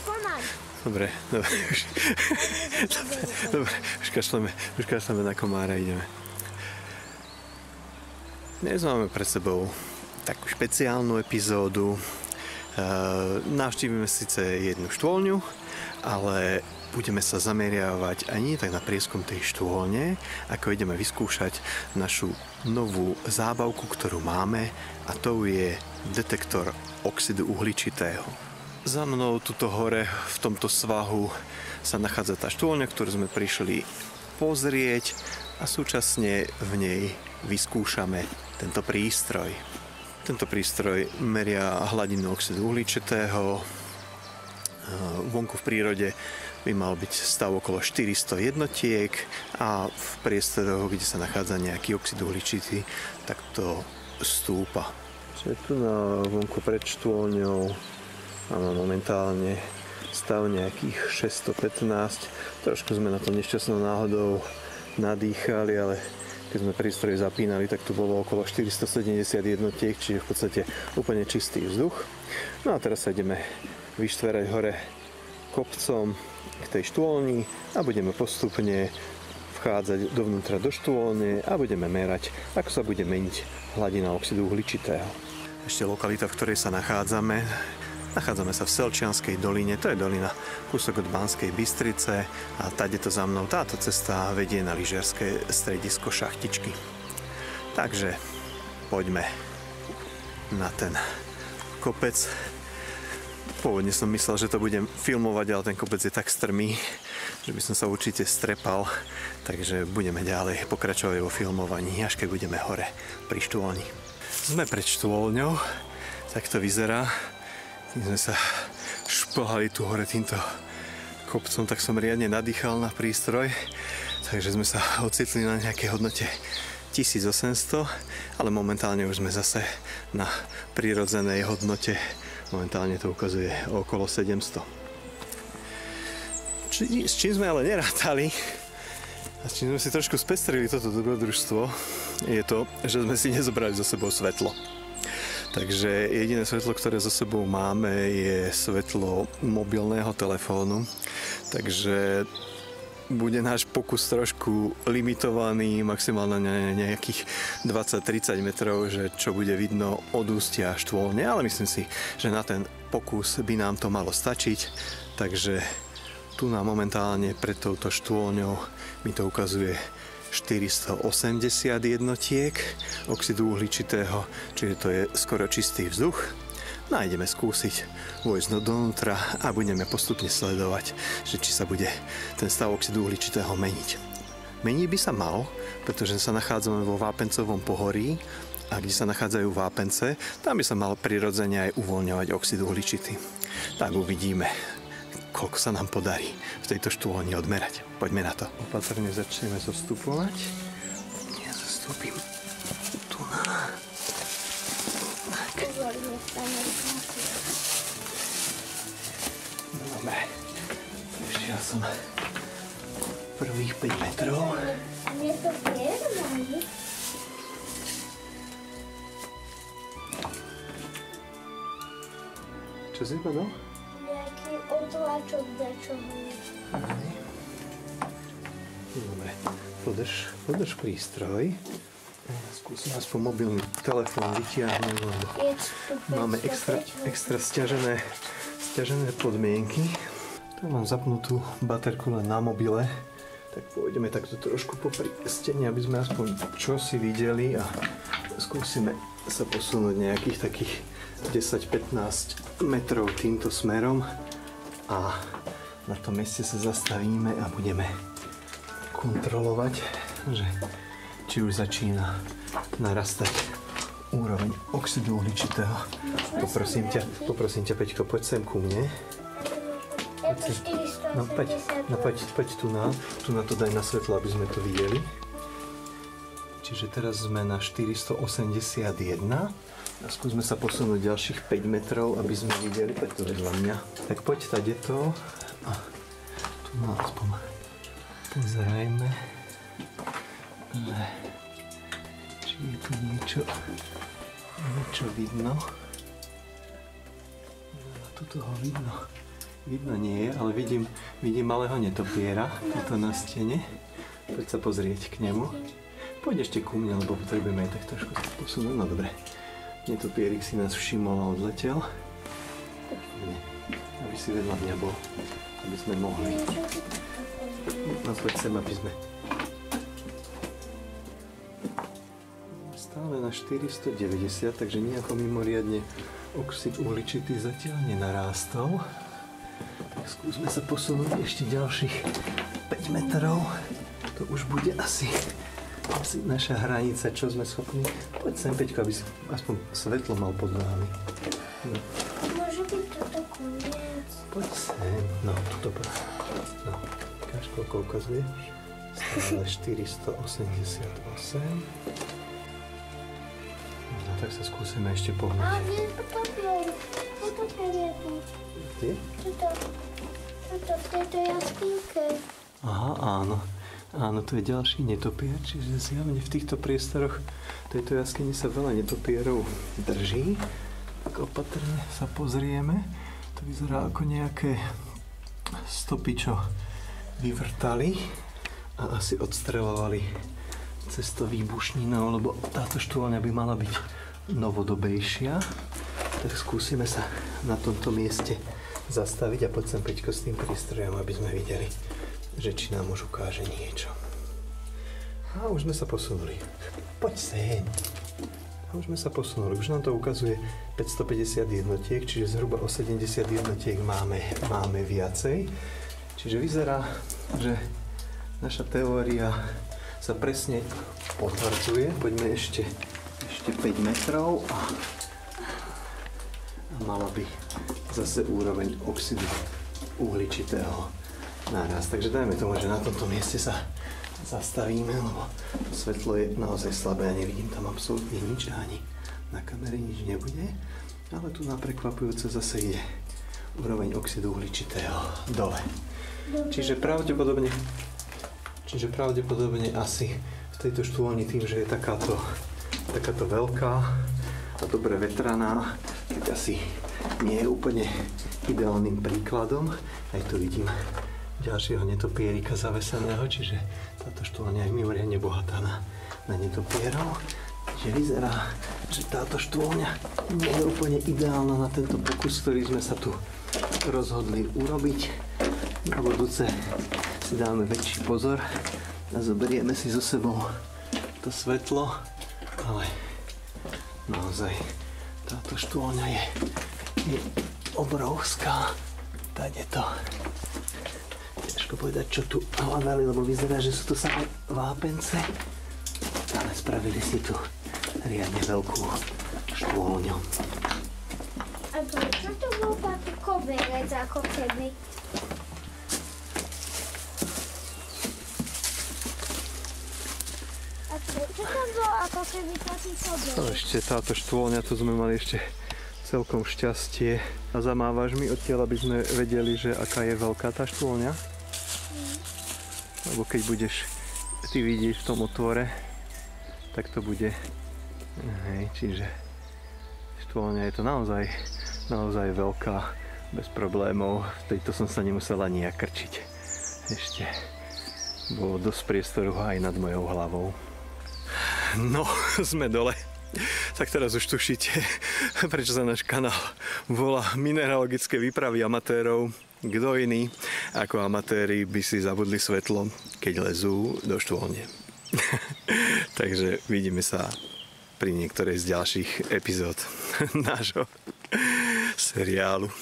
konať. Dobre. Dobre, už kašleme na komára, ideme. Dnes máme pred sebou takú špeciálnu epizódu. Navštívime síce jednu štôlňu, ale budeme sa zameriavať aj nie tak na prieskum tej štôlne, ako ideme vyskúšať našu novú zábavku, ktorú máme, a to je detektor oxidu uhličitého. Za mnou tuto hore v tomto svahu sa nachádza tá štôlňa, ktorú sme prišli pozrieť, a súčasne v nej vyskúšame tento prístroj. Tento prístroj meria hladinu oxidu uhličitého. Vonku v prírode by mal byť stav okolo 400 jednotiek a v priestoroch, kde sa nachádza nejaký oxid uhličitý, tak to stúpa. Sme tu na vonku pred štôlňou. Máme momentálne stav nejakých 615. Trošku sme na to nešťastnou náhodou nadýchali, ale keď sme prístroj zapínali, tak tu bolo okolo 470 jednotiek, čiže v podstate úplne čistý vzduch. No a teraz sa ideme vyštverať hore kopcom k tej štôlni a budeme postupne vchádzať dovnútra do štôlne a budeme merať, ako sa bude meniť hladina oxidu uhličitého. Ešte lokalita, v ktorej sa nachádzame. Nachádzame sa v Selčianskej doline, to je dolina kúsok od Banskej Bystrice a táto za mnou táto cesta vedie na lyžiarske stredisko Šachtičky. Takže poďme na ten kopec. Pôvodne som myslel, že to budem filmovať, ale ten kopec je tak strmý, že by som sa určite strepal, takže budeme ďalej pokračovať vo filmovaní, až keď budeme hore pri štôlni. Sme pred štôlňou, tak to vyzerá. Keď sme sa šplhali tu hore týmto kopcom, tak som riadne nadýchal na prístroj, takže sme sa ocitli na nejakej hodnote 1800, ale momentálne už sme zase na prirodzenej hodnote. Momentálne to ukazuje okolo 700. S čím sme ale nerátali a s čím sme si trošku spestrili toto dobrodružstvo, je to, že sme si nezobrali so sebou svetlo. Takže jediné svetlo, ktoré so sebou máme, je svetlo mobilného telefónu. Takže bude náš pokus trošku limitovaný, maximálne na nejakých 20-30 metrov, že čo bude vidno od ústia štôlne, ale myslím si, že na ten pokus by nám to malo stačiť. Takže tu nám momentálne pred touto štôlňou mi to ukazuje 480 jednotiek oxidu uhličitého, čiže to je skoro čistý vzduch. No a ideme skúsiť vojsť dovnútra a budeme postupne sledovať, že či sa bude ten stav oxidu uhličitého meniť. Meniť by sa mal, pretože sa nachádzame vo Vápencovom pohorí a kde sa nachádzajú vápence, tam by sa mal prirodzene aj uvoľňovať oxid uhličitý. Tak uvidíme, koľko sa nám podarí v tejto štôlni odmerať. Poďme na to. Opatrne začneme zostupovať. Ja zostúpim tu na... Dobre, prešiel som prvých 5 metrov. A mne to viermali. Čo si povedal? Nejaký otláčok dačoho. Dobre, podrž prístroj. Skúsim aspoň mobilný telefón vytiahnuť, lebo máme extra sťažené podmienky. Tu mám zapnutú baterku len na mobile, tak pôjdeme takto trošku popri stene, aby sme aspoň čosi videli a skúsime sa posunúť nejakých takých 10-15 metrov týmto smerom a na tom mieste sa zastavíme a budeme kontrolovať, že či už začína narastať úroveň oxidu uhličitého. Poprosím ťa, Peťko, poď sem ku mne. Poď tu na to daj na svetlo, aby sme to videli. Čiže teraz sme na 481 a skúsme sa posunúť ďalších 5 metrov, aby sme videli, poď to vedľa mňa. Tak poď tadeto a tu na aspoň pozerajme. Či je tu niečo vidno. Tuto ho vidno Vidno nie je, ale vidím malého netopiera tuto na stene. Poď sa pozrieť k nemu. Poď ešte ku mne, lebo potrebujeme aj tak trošku posunúť. No dobre. Netopierik si nás všimol a odletel. Nie. Aby si vedľa mňa bol. Aby sme mohli. No poď sem, aby sme. Stále na 490, takže nejako mimoriadne oxid uhličitý zatiaľ nenarástol. Tak skúsme sa posunúť ešte ďalších 5 metrov. To už bude asi naša hranica, čo sme schopní. Poď sem, Peťko, aby si aspoň svetlo mal pod nohami. No. Môže byť toto koniec. Poď sem. No, toto práve. No, ukáž, koľko ukazuje. Stále 488. No, tak sa skúsime ešte pohnúť. A nie, potopier. Potopier je tu. Kde? Tuto, v tejto jaskynke. Aha, áno. Áno, to je ďalší netopier, čiže zjavne v týchto priestoroch tejto jaskyni sa veľa netopierov drží. Tak opatrne sa pozrieme. To vyzerá ako nejaké stopy, čo vyvrtali a asi odstreľovali cestou výbušninou, lebo táto štôľňa by mala byť novodobejšia. Tak skúsime sa na tomto mieste zastaviť a poď sem, Peťko, s tým prístrojom, aby sme videli, že či nám už ukáže niečo. A už sme sa posunuli. Poď sem. A už sme sa posunuli. Už nám to ukazuje 550 jednotiek, čiže zhruba o 70 jednotiek máme viacej. Čiže vyzerá, že naša teória sa presne potvrdzuje. Poďme ešte 5 metrov a mala by zase úroveň oxidu uhličitého naraz. Takže dajme tomu, že na tomto mieste sa zastavíme, lebo to svetlo je naozaj slabé a nevidím tam absolútne nič a ani na kamere nič nebude. Ale tu nám prekvapujúce zase ide úroveň oxidu uhličitého dole. Čiže pravdepodobne asi v tejto štôlni tým, že je takáto veľká a dobre vetraná, tak asi nie je úplne ideálnym príkladom. Aj tu vidím ďalšieho netopierika zaveseného, čiže táto štôlňa je mimoriadne bohatá na netopierov. Čiže vyzerá, že táto štôlňa nie je úplne ideálna na tento pokus, ktorý sme sa tu rozhodli urobiť. Na budúce si dáme väčší pozor a zoberieme si so sebou to svetlo, ale naozaj táto štôlňa je obrovská. Tady to. Ťažko povedať, čo tu hľadali, lebo vyzerá, že sú to samé vápence. Ale spravili si tu riadne veľkú štôlňu. A prečo to bol taký koberec, ako keby? A prečo to bol ako keby taký koberec? No ešte táto štôlňa, tu sme mali ešte celkom šťastie. A zamávaš mi odtiaľ, aby sme vedeli, že aká je veľká tá štôlňa? Lebo keď budeš ty vidieť v tom otvore, tak to bude. Hej, čiže štôlňa je to naozaj veľká, bez problémov. V tejto som sa nemusel ani ja krčiť. Ešte bolo dosť priestoru aj nad mojou hlavou. No, sme dole. Tak teraz už tušíte, prečo sa náš kanál volá Mineralogické výpravy amatérov. Kto iný ako amatéri by si zabudli svetlo, keď lezú do štôlne. Takže vidíme sa pri niektorej z ďalších epizód nášho seriálu.